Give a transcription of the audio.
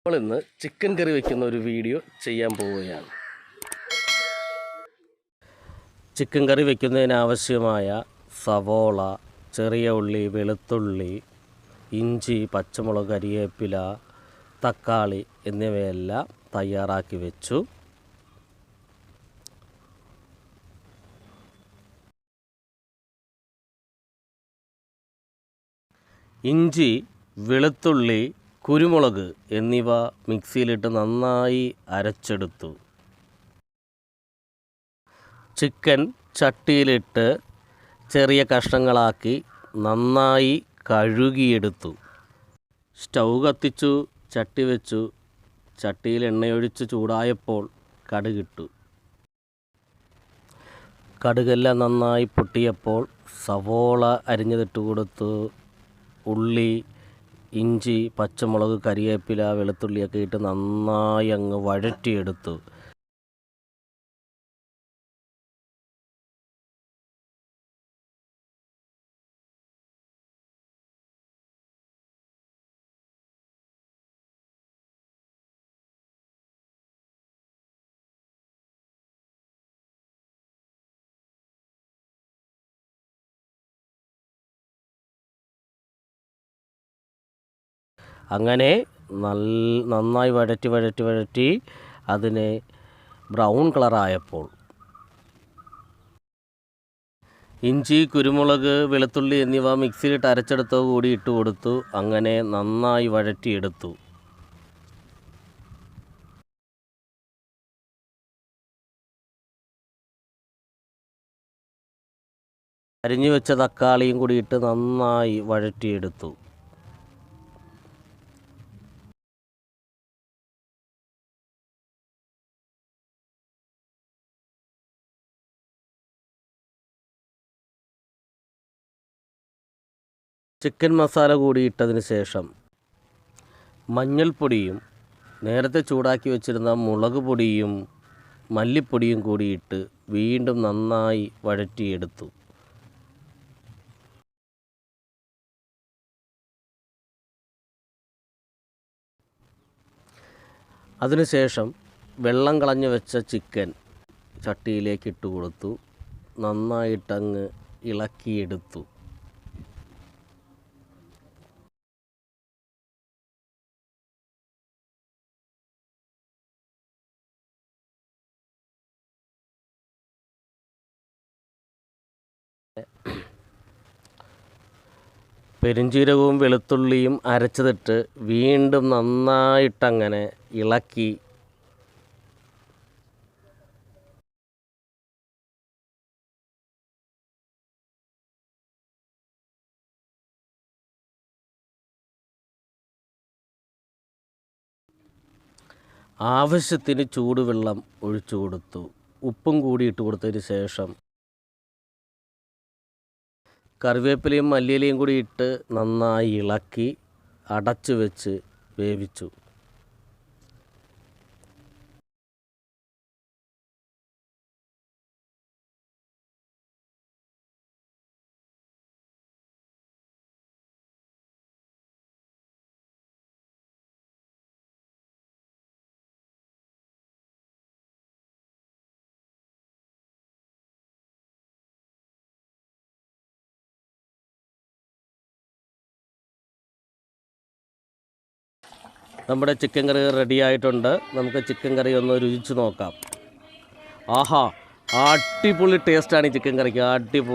നമ്മൾ ഇന്ന് ചിക്കൻ കറി വയ്ക്കുന്ന ഒരു വീഡിയോ ചെയ്യാൻ പോവുകയാണ്. ചിക്കൻ കറി വയ്ക്കുന്നതിനാവശ്യമായ സവോള, ചെറിയ ഉള്ളി, വെളുത്തുള്ളി, ഇഞ്ചി, പച്ചമുളക്, കരിവേപ്പില, തക്കാളി എന്നിവയെല്ലാം തയ്യാറാക്കി വെച്ചു. ഇഞ്ചി, വെളുത്തുള്ളി, കുരുമുളക് എന്നിവ മിക്സിയിലിട്ട് നന്നായി അരച്ചെടുത്തു. ചിക്കൻ ചട്ടിയിലിട്ട് ചെറിയ കഷ്ണങ്ങളാക്കി നന്നായി കഴുകിയെടുത്തു. സ്റ്റൗ കത്തിച്ചു, ചട്ടി വെച്ചു. ചട്ടിയിൽ എണ്ണയൊഴിച്ച് ചൂടായപ്പോൾ കടുകിട്ടു. കടുകെല്ലാം നന്നായി പൊട്ടിയപ്പോൾ സവോള അരിഞ്ഞതിട്ട് കൊടുത്തു. ഉള്ളി, ഇഞ്ചി, പച്ചമുളക്, കരിവേപ്പില, വെളുത്തുള്ളിയൊക്കെ ഇട്ട് നന്നായി അങ്ങ് വഴറ്റിയെടുത്തു. അങ്ങനെ നന്നായി വഴറ്റി അതിനെ ബ്രൗൺ കളറായപ്പോൾ ഇഞ്ചി, കുരുമുളക്, വെളുത്തുള്ളി എന്നിവ മിക്സിയിലിട്ട് അരച്ചെടുത്തത് കൂടി ഇട്ട് കൊടുത്തു. അങ്ങനെ നന്നായി വഴറ്റിയെടുത്തു. അരിഞ്ഞു വെച്ച തക്കാളിയും കൂടി ഇട്ട് നന്നായി വഴറ്റിയെടുത്തു. ചിക്കൻ മസാല കൂടി ഇട്ടതിന് ശേഷം മഞ്ഞൾപ്പൊടിയും നേരത്തെ ചൂടാക്കി വെച്ചിരുന്ന മുളക് പൊടിയും മല്ലിപ്പൊടിയും കൂടിയിട്ട് വീണ്ടും നന്നായി വഴറ്റിയെടുത്തു. അതിനുശേഷം വെള്ളം കളഞ്ഞു വെച്ച ചിക്കൻ ചട്ടിയിലേക്ക് ഇട്ട് കൊടുത്തു. നന്നായിട്ടങ്ങ് ഇളക്കിയെടുത്തു. പെരുംജീരകവും വെളുത്തുള്ളിയും അരച്ചതിട്ട് വീണ്ടും നന്നായിട്ടങ്ങനെ ഇളക്കി ആവശ്യത്തിന് ചൂടുവെള്ളം ഒഴിച്ചു കൊടുത്തു. ഉപ്പും കൂടി ഇട്ട് കൊടുത്തതിന് ശേഷം കറിവേപ്പിലയും മല്ലിയിലയും കൂടി ഇട്ട് നന്നായി ഇളക്കി അടച്ചു വെച്ച് വേവിച്ചു. നമ്മുടെ ചിക്കൻ കറി റെഡി ആയിട്ടുണ്ട്. നമുക്ക് ചിക്കൻ കറി ഒന്ന് രുചിച്ച് നോക്കാം. ആഹാ, അടിപൊളി ടേസ്റ്റാണ് ഈ ചിക്കൻ കറിക്ക്. അടിപൊളി.